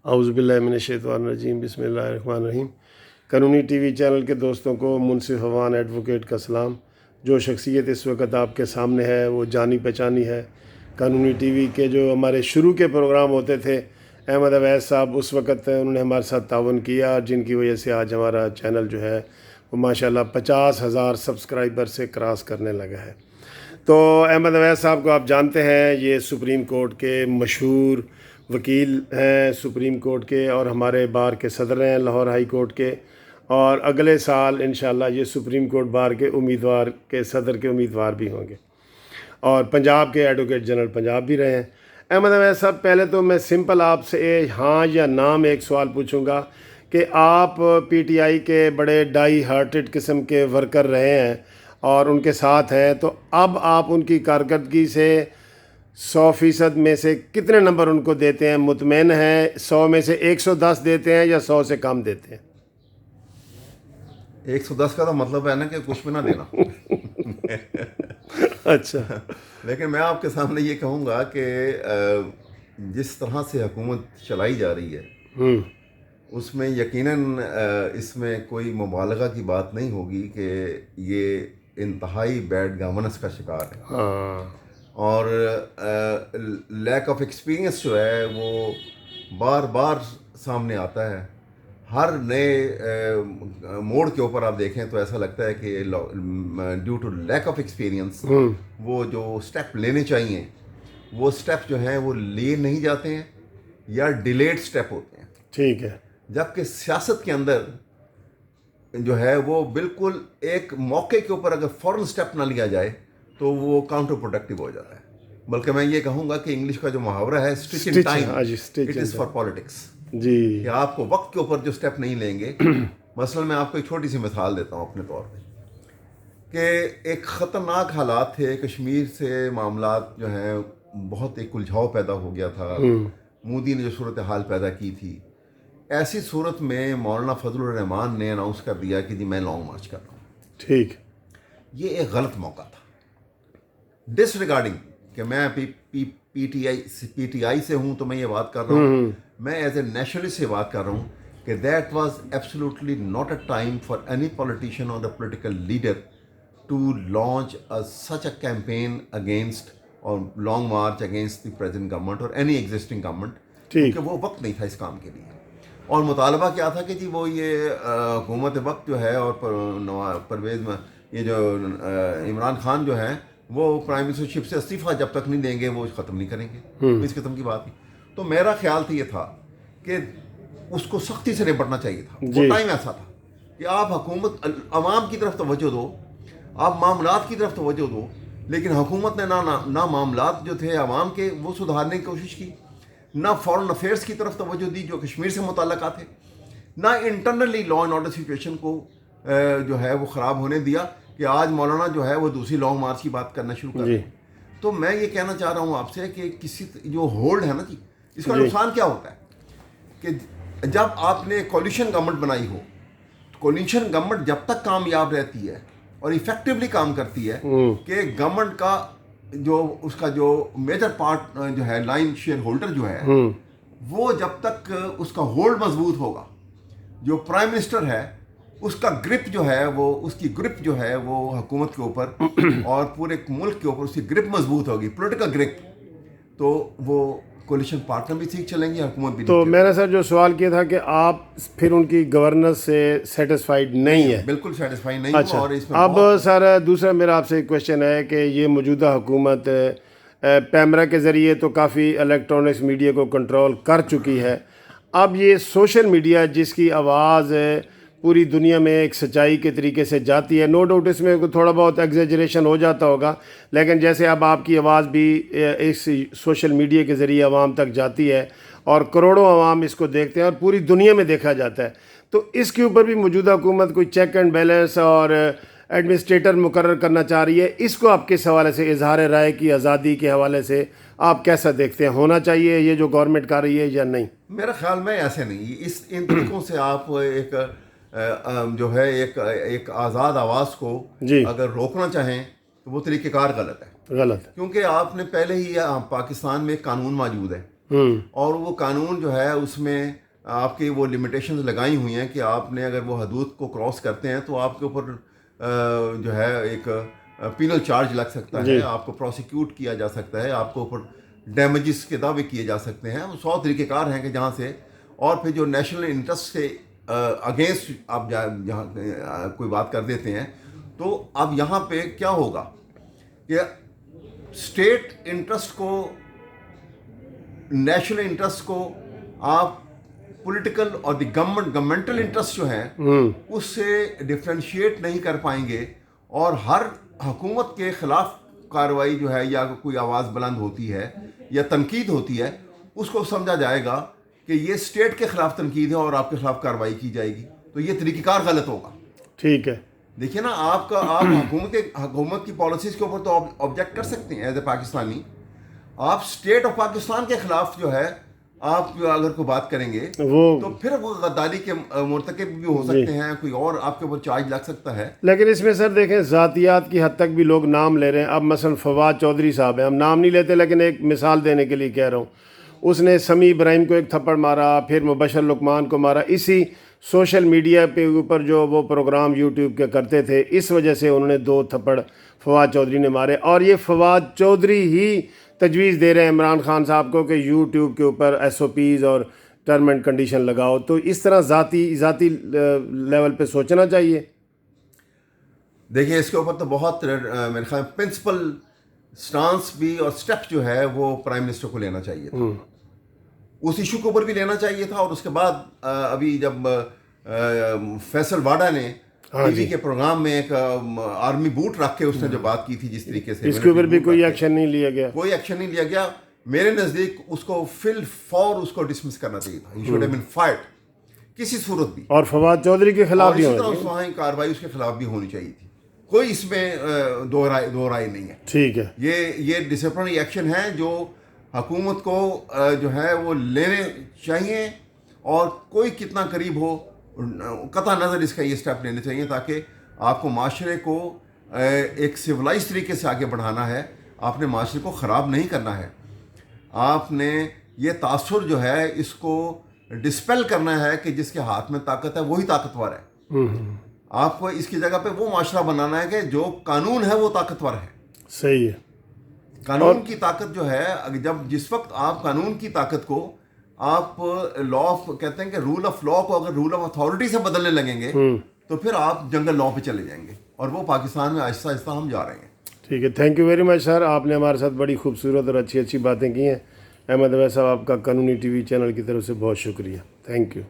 اعوذ باللہ من الشیطان الرجیم، بسم اللہ الرحمن الرحیم۔ قانونی ٹی وی چینل کے دوستوں کو منصف عوان ایڈوکیٹ کا سلام۔ جو شخصیت اس وقت آپ کے سامنے ہے وہ جانی پہچانی ہے۔ قانونی ٹی وی کے جو ہمارے شروع کے پروگرام ہوتے تھے، احمد اویس صاحب اس وقت انہوں نے ہمارے ساتھ تعاون کیا، جن کی وجہ سے آج ہمارا چینل جو ہے وہ ماشاءاللہ 50,000 سبسکرائبر سے کراس کرنے لگا ہے۔ تو احمد اویس صاحب کو آپ جانتے ہیں، یہ سپریم کورٹ کے مشہور وکیل ہیں سپریم کورٹ کے، اور ہمارے بار کے صدر ہیں لاہور ہائی کورٹ کے، اور اگلے سال انشاءاللہ یہ سپریم کورٹ بار کے امیدوار کے صدر کے امیدوار بھی ہوں گے، اور پنجاب کے ایڈوکیٹ جنرل پنجاب بھی رہے ہیں۔ احمد اویس صاحب، پہلے تو میں سمپل آپ سے ہاں یا نا میں ایک سوال پوچھوں گا کہ آپ پی ٹی آئی کے بڑے ڈائی ہارٹڈ قسم کے ورکر رہے ہیں اور ان کے ساتھ ہیں، تو اب آپ ان کی کارکردگی سے 100% میں سے کتنے نمبر ان کو دیتے ہیں؟ مطمئن ہیں 100 میں سے 110 دیتے ہیں یا 100 سے کم دیتے ہیں؟ 110 کا تو مطلب ہے نا کہ کچھ بھی نہ دینا۔ اچھا، لیکن میں آپ کے سامنے یہ کہوں گا کہ جس طرح سے حکومت چلائی جا رہی ہے اس میں یقیناً اس میں کوئی مبالغہ کی بات نہیں ہوگی کہ یہ انتہائی بیڈ گورننس کا شکار ہے، ہاں، اور لیک آف ایکسپیرینس جو ہے وہ بار بار سامنے آتا ہے۔ ہر نئے موڑ کے اوپر آپ دیکھیں تو ایسا لگتا ہے کہ due to lack of experience وہ جو اسٹیپ لینے چاہیے وہ اسٹیپ جو ہیں وہ لیے نہیں جاتے ہیں یا ڈیلیڈ اسٹیپ ہوتے ہیں۔ ٹھیک ہے، جبکہ سیاست کے اندر جو ہے وہ بالکل ایک موقع کے اوپر اگر فوراً اسٹیپ نہ لیا جائے تو وہ کاؤنٹر پروڈکٹیو ہو جاتا ہے۔ بلکہ میں یہ کہوں گا کہ انگلش کا جو محاورہ ہے stitch in time it is for politics, جی، کہ آپ کو وقت کے اوپر جو اسٹیپ نہیں لیں گے۔ مثلا میں آپ کو ایک چھوٹی سی مثال دیتا ہوں اپنے طور پہ، کہ ایک خطرناک حالات تھے کشمیر سے، معاملات جو ہیں بہت ایک الجھاؤ پیدا ہو گیا تھا، مودی نے جو صورتحال پیدا کی تھی۔ ایسی صورت میں مولانا فضل الرحمان نے اناؤنس کر دیا کہ جی میں لانگ مارچ کر رہا ہوں۔ ٹھیک، یہ ایک غلط موقع تھا، ڈس ریگارڈنگ کہ میں پی ٹی آئی سے ہوں تو میں یہ بات کر رہا ہوں، میں ایز اے نیشنلسٹ یہ بات کر رہا ہوں کہ that was absolutely not a time for any politician اور a political leader to launch such a campaign against اور long march against the present government اور اینی ایگزسٹنگ گورنمنٹ، کیونکہ وہ وقت نہیں تھا اس کام کے لیے۔ اور مطالبہ کیا تھا کہ جی وہ یہ حکومت وقت جو ہے اور پرویز میں یہ جو عمران خان جو ہے وہ پرائم منسٹرشپ سے استعفیٰ جب تک نہیں دیں گے وہ ختم نہیں کریں گے، اس قسم کی بات تھی۔ تو میرا خیال تو یہ تھا کہ اس کو سختی سے نپٹنا چاہیے تھا۔ وہ ٹائم ایسا تھا کہ آپ حکومت عوام کی طرف توجہ دو، آپ معاملات کی طرف توجہ دو، لیکن حکومت نے نہ معاملات جو تھے عوام کے وہ سدھارنے کی کوشش کی، نہ فارن افیئرس کی طرف توجہ دی جو کشمیر سے متعلقہ تھے، نہ internally law and order situation کو جو ہے وہ خراب ہونے دیا کہ آج مولانا جو ہے وہ دوسری لانگ مارچ کی بات کرنا شروع کر دیں۔ تو میں یہ کہنا چاہ رہا ہوں آپ سے کہ کسی جو ہولڈ ہے نا جی، اس کا نقصان کیا ہوتا ہے کہ جب آپ نے کولیشن گورنمنٹ بنائی ہو، کولیشن گورنمنٹ جب تک کامیاب رہتی ہے اور ایفیکٹولی کام کرتی ہے کہ گورنمنٹ کا جو اس کا جو میجر پارٹ جو ہے لائن شیئر ہولڈر جو ہے وہ جب تک اس کا ہولڈ مضبوط ہوگا، جو پرائم منسٹر ہے اس کا گرپ جو ہے وہ اس کی گرپ جو ہے وہ حکومت کے اوپر اور پورے ملک کے اوپر اس کی گرپ مضبوط ہوگی، پولیٹیکل گرپ، تو وہ کولیشن پارٹنر بھی ٹھیک چلیں گے، حکومت بھی۔ تو میں نے سر جو سوال کیا تھا کہ آپ پھر ان کی گورننس سے سیٹسفائیڈ نہیں ہے؟ بالکل سیٹسفائی نہیں ہوں۔ اور اس میں اب سر دوسرا میرا آپ سے ایک کویشچن ہے کہ یہ موجودہ حکومت پیمرا کے ذریعے تو کافی الیکٹرانکس میڈیا کو کنٹرول کر چکی ہے، اب یہ سوشل میڈیا جس کی آواز پوری دنیا میں ایک سچائی کے طریقے سے جاتی ہے، نو ڈاؤٹ اس میں تھوڑا بہت ایگزیجریشن ہو جاتا ہوگا، لیکن جیسے اب آپ کی آواز بھی اس سوشل میڈیا کے ذریعے عوام تک جاتی ہے اور کروڑوں عوام اس کو دیکھتے ہیں اور پوری دنیا میں دیکھا جاتا ہے، تو اس کے اوپر بھی موجودہ حکومت کوئی چیک اینڈ بیلنس اور ایڈمنسٹریٹر مقرر کرنا چاہ رہی ہے، اس کو آپ کس حوالے سے، اظہار رائے کی آزادی کے حوالے سے آپ کیسا دیکھتے ہیں؟ ہونا چاہیے یہ جو گورنمنٹ کر رہی ہے یا نہیں؟ میرا خیال میں ایسے نہیں، ان طریقوں سے آپ ایک جو ہے ایک آزاد آواز کو اگر روکنا چاہیں تو وہ طریقہ کار غلط ہے، غلط ہے، کیونکہ آپ نے پہلے ہی پاکستان میں ایک قانون موجود ہے اور وہ قانون جو ہے اس میں آپ کی وہ لمیٹیشنز لگائی ہوئی ہیں کہ آپ نے اگر وہ حدود کو کراس کرتے ہیں تو آپ کے اوپر جو ہے ایک پینل چارج لگ سکتا ہے، آپ کو پروسیکیوٹ کیا جا سکتا ہے، آپ کو اوپر ڈیمیجز کے دعوے کیے جا سکتے ہیں. 100 طریقہ کار ہیں کہ جہاں سے، اور پھر جو نیشنل انٹرسٹ کے اگینسٹ آپ جہاں کوئی بات کر دیتے ہیں، تو اب یہاں پہ کیا ہوگا کہ اسٹیٹ انٹرسٹ کو، نیشنل انٹرسٹ کو آپ پولیٹیکل اور دی گورنمنٹل انٹرسٹ جو ہیں اس سے ڈفرینشیٹ نہیں کر پائیں گے، اور ہر حکومت کے خلاف کارروائی جو ہے یا کوئی آواز بلند ہوتی ہے یا تنقید ہوتی ہے، اس کو سمجھا جائے گا کہ یہ اسٹیٹ کے خلاف تنقید ہے اور آپ کے خلاف کارروائی کی جائے گی. تو یہ طریقہ کار غلط ہوگا. ٹھیک ہے. دیکھیے نا، آپ حکومت کی پالیسیز کے اوپر تو آبجیکٹ کر سکتے ہیں ایز اے پاکستانی. آپ اسٹیٹ آف پاکستان کے خلاف جو ہے آپ اگر کوئی بات کریں گے تو پھر وہ غداری کے مرتکب بھی ہو سکتے ہیں، کوئی اور آپ کے اوپر چارج لگ سکتا ہے. لیکن اس میں سر دیکھیں ذاتیات کی حد تک بھی لوگ نام لے رہے ہیں. اب مثلا فواد چودھری صاحب ہیں، ہم نام نہیں لیتے لیکن ایک مثال دینے کے لیے کہہ رہا ہوں. اس نے سمیع ابراہیم کو ایک تھپڑ مارا، پھر مبشر لقمان کو مارا، اسی سوشل میڈیا پہ اوپر جو وہ پروگرام یوٹیوب کے کرتے تھے، اس وجہ سے انہوں نے 2 تھپڑ فواد چودھری نے مارے. اور یہ فواد چودھری ہی تجویز دے رہے ہیں عمران خان صاحب کو کہ یوٹیوب کے اوپر SOPs اور ٹرم اینڈ کنڈیشن لگاؤ. تو اس طرح ذاتی لیول پہ سوچنا چاہیے. دیکھیں اس کے اوپر تو بہت میرے خیال پرنسپل سٹانس بھی اور سٹیپ جو ہے وہ پرائم منسٹر کو لینا چاہیے تھا. اس ایشو کے اوپر بھی لینا چاہیے تھا. اور اس کے بعد ابھی جب فیصل واڈا نے ٹی وی کے پروگرام میں ایک آرمی بوٹ رکھ کے اس نے جو بات کی تھی، جس طریقے سے اس کے اوپر بھی کوئی ایکشن نہیں لیا گیا. کوئی ایکشن نہیں لیا گیا. میرے نزدیک اس کو فور اس کو ڈسمس کرنا چاہیے تھا. He should have been fired کسی صورت بھی. اور فواد چودھری کے خلاف بھی وہاں کارروائی اس کے خلاف بھی ہونی چاہیے تھی. کوئی اس میں دو رائے نہیں ہے. ٹھیک ہے. یہ ڈسپلنری ایکشن ہے جو حکومت کو جو ہے وہ لینے چاہیے، اور کوئی کتنا قریب ہو قطع نظر اس کا یہ اسٹیپ لینے چاہیے، تاکہ آپ کو معاشرے کو ایک سویلائز طریقے سے آگے بڑھانا ہے. آپ نے معاشرے کو خراب نہیں کرنا ہے. آپ نے یہ تاثر جو ہے اس کو ڈسپیل کرنا ہے کہ جس کے ہاتھ میں طاقت ہے وہی طاقتور ہے. آپ کو اس کی جگہ پہ وہ معاشرہ بنانا ہے کہ جو قانون ہے وہ طاقتور ہے. صحیح ہے. قانون کی طاقت جو ہے، جس وقت آپ قانون کی طاقت کو آپ لا آف کہتے ہیں کہ رول آف لا کو اگر رول آف اتھارٹی سے بدلنے لگیں گے تو پھر آپ جنگل لا پہ چلے جائیں گے، اور وہ پاکستان میں آہستہ آہستہ ہم جا رہے ہیں. ٹھیک ہے. تھینک یو ویری مچ سر. آپ نے ہمارے ساتھ بڑی خوبصورت اور اچھی باتیں کی ہیں. احمد اویس صاحب، آپ کا قانونی ٹی وی چینل کی طرف سے بہت شکریہ. Thank you.